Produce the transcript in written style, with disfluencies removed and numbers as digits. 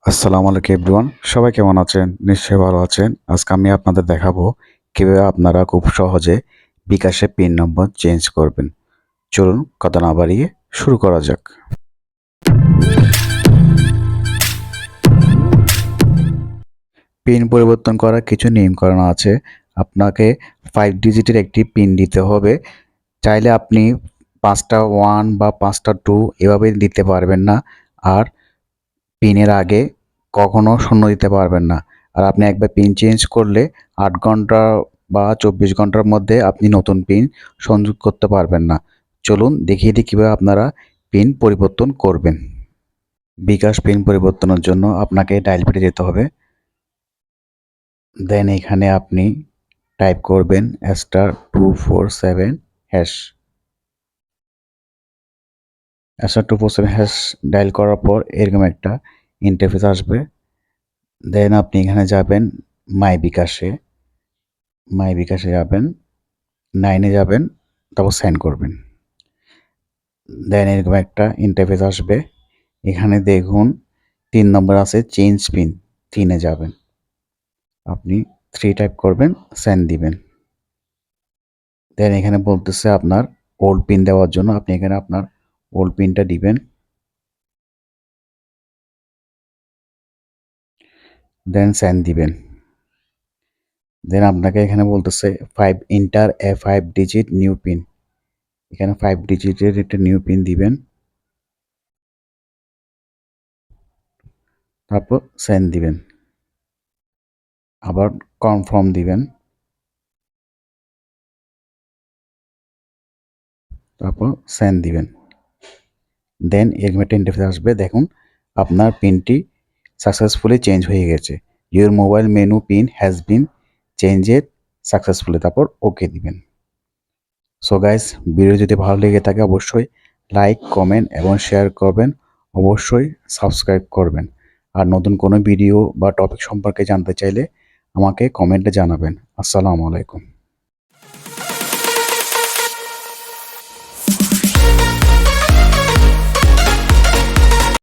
আসসালামু আলাইকুম এভরিওয়ান, সবাই কেমন আছেন? নিশ্চয়ই ভালো আছেন। আজকে আমি আপনাদের দেখাবো কিভাবে আপনারা খুব সহজে বিকাশে পিন নম্বর চেঞ্জ করবেন। চলুন কথা না বাড়িয়ে শুরু করা যাক। পিন পরিবর্তন করার কিছু নিয়মকানুন আছে। আপনাকে 5 ডিজিটের একটি পিন দিতে হবে। চাইলে আপনি 5টা 1 বা 5টা 2 এভাবে দিতে পারবেন না। আর পিনের আগে কখনো শূন্য দিতে পারবেন না। আর আপনি একবার পিন চেঞ্জ করলে 8 ঘন্টা বা 24 ঘন্টার মধ্যে আপনি নতুন পিন সংযোগ করতে পারবেন না। চলুন দেখিয়ে দিই কীভাবে আপনারা পিন পরিবর্তন করবেন। বিকাশ পিন পরিবর্তনের জন্য আপনাকে ডায়াল প্যাডে যেতে হবে। দেন এখানে আপনি টাইপ করবেন *247# *247# ডায়াল করার পর এরকম একটা ইন্টারফেস আসবে। দেন আপনি এখানে যাবেন মাই বিকাশে যাবেন, 9 যাবেন, তারপর সেন্ড করবেন। দেন এরকম একটা ইন্টারফেস আসবে। এখানে দেখুন 3 নম্বর আছে চেঞ্জ পিন, 3 যাবেন। আপনি 3 টাইপ করবেন, সেন্ড দিবেন। দেন এখানে বলতেছে আপনার ওল্ড পিন দেওয়ার জন্য, আপনি এখানে আপনার ওল্ড পিনটা দিবেন। দেন সেন্ড দিবেন। দেন আপনাকে এখানে বলতেছে 5 enter a 5 digit new pin. এখানে 5 ডিজিটের একটা নিউ পিন দিবেন, তারপর সেন্ড দিবেন। আবার কনফার্ম দিবেন, তারপর সেন্ড দিবেন। দেন এরকম একটা ইন্টারফেস আসবে। দেখুন আপনার পিনটি সাকসেসফুলি চেঞ্জ হয়ে গেছে। Your mobile menu pin has been changed successfully, তারপর ওকে দিবেন। সো গাইস, ভিডিও যদি ভালো লেগে থাকে অবশ্যই লাইক, কমেন্ট এবং শেয়ার করবেন। অবশ্যই সাবস্ক্রাইব করবেন। আর নতুন কোনো ভিডিও বা টপিক সম্পর্কে জানতে চাইলে আমাকে কমেন্টে জানাবেন। আসসালামু আলাইকুম।